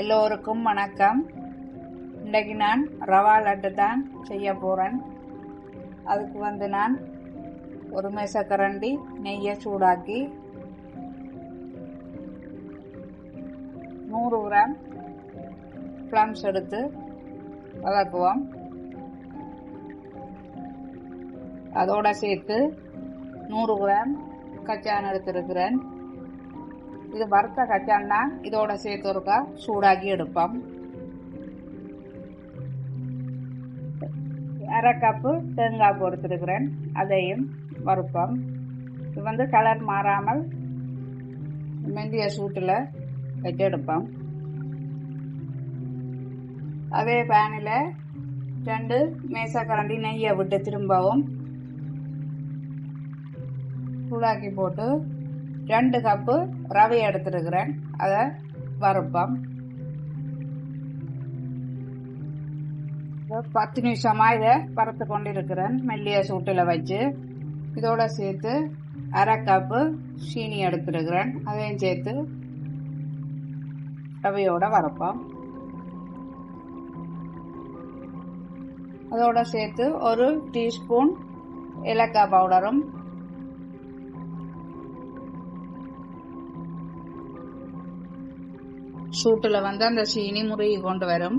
எல்லோருக்கும் வணக்கம். இன்றைக்கு நான் ரவா லட்டு தான் செய்ய போகிறேன். அதுக்கு நான் ஒரு மேசக்கரண்டி நெய்யை சூடாக்கி 100 கிராம் ப்ளம்ஸ் எடுத்து வதக்குவோம். அதோட சேர்த்து 100 கிராம் கச்சான் எடுத்துருக்கிறேன். இது வறுத்த கச்சான் தான். இதோட சேர்த்து ஒருக்கா சூடாக்கி எடுப்போம். 1/2 கப்பு தேங்காய் எடுத்துருக்கிறேன். அதையும் வறுப்போம். இது கலர் மாறாமல் மெல்லிய சூட்டில் வச்சு எடுப்போம். அதே பேனில் 2 மேசக்கரண்டி நெய்யை விட்டு திரும்பவும் சூடாக்கி போட்டு 2 கப்பு ரவை எடுத்துருக்கிறேன். அதை வறுப்போம். 10 நிமிஷமாக இதை வறுத்து கொண்டிருக்கிறேன் மெல்லிய சூட்டில் வச்சு. இதோட சேர்த்து 1/2 கப்பு சீனி எடுத்துருக்கிறேன். அதையும் சேர்த்து ரவையோட வறுப்போம். அதோட சேர்த்து 1 டீஸ்பூன் ஏலக்காய் பவுடரும் சூட்டில் அந்த சீனி முருகி கொண்டு வரும்.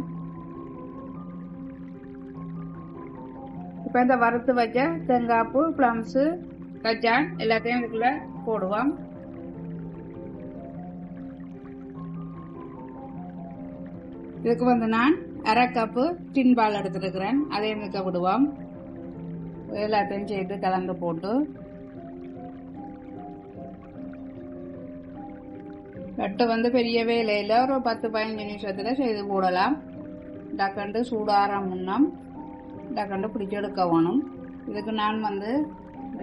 இப்போ இந்த வறுத்து வச்ச தேங்காய்ப்பூ, ப்ளம்ஸு, கச்சான் எல்லாத்தையும் இதுக்குள்ள போடுவோம். இதுக்கு நான் 1/2 கப்பு டின் பால் எடுத்துருக்கிறேன். அதையும் மிக்க விடுவோம். எல்லாத்தையும் சேர்த்து கலந்து போட்டு லட்டு பெரிய வேலையில் ஒரு 10-15 நிமிஷத்தில் செய்து போடலாம். டக்கண்டு சூடார முன்னம் டக்கண்டு பிடிச்செடுக்க வேணும். இதுக்கு நான்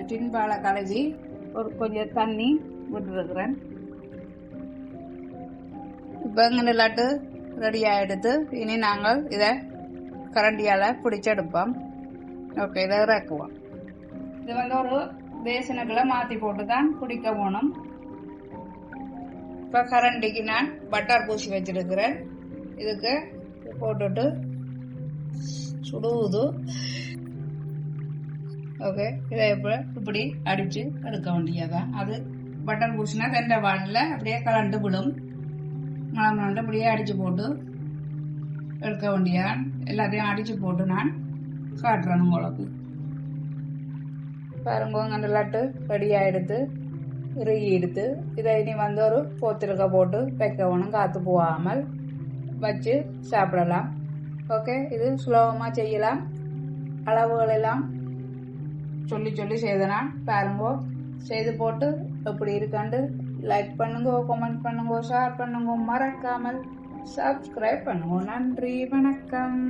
டின் பாலை கலவி ஒரு கொஞ்சம் தண்ணி விட்டுருக்குறேன். இப்போ இங்கே லட்டு ரெடியாக எடுத்து இனி நாங்கள் இதை கரண்டியால் பிடிச்செடுப்போம். ஓகே, இதை இறக்குவோம். இது ஒரு பேசனுக்குள்ள மாற்றி போட்டு தான் பிடிக்க வேணும். இப்போ கரண்டிக்கு நான் பட்டர் பூசி வச்சிருக்கிறேன். இதுக்கு போட்டுட்டு சுடுவது. ஓகே, இதை இப்படி அடித்து எடுக்க வேண்டியதான். அது பட்டர் பூசினா தென்னை வானில் அப்படியே கலண்டு விடும். மழை அப்படியே அடித்து போட்டு எடுக்க வேண்டியான். எல்லாத்தையும் அடித்து போட்டு நான் காட்டுறேன் உங்களுக்கு. பாருங்க, அந்த லட்டு ரெடியாக எடுத்து இறுகி எடுத்து இதை இனி ஒரு போத்திருக்க போட்டு வைக்கணும். காற்று போகாமல் வச்சு சாப்பிடலாம். ஓகே, இது சுலபமாக செய்யலாம். அளவுகள் எல்லாம் சொல்லி சொல்லி செய்தனால் பாருங்க. செய்து போட்டு எப்படி இருக்காண்டு லைக் பண்ணுங்க, கமெண்ட் பண்ணுங்க, ஷேர் பண்ணுங்க, மறக்காமல் சப்ஸ்கிரைப் பண்ணுங்க. நன்றி, வணக்கம்.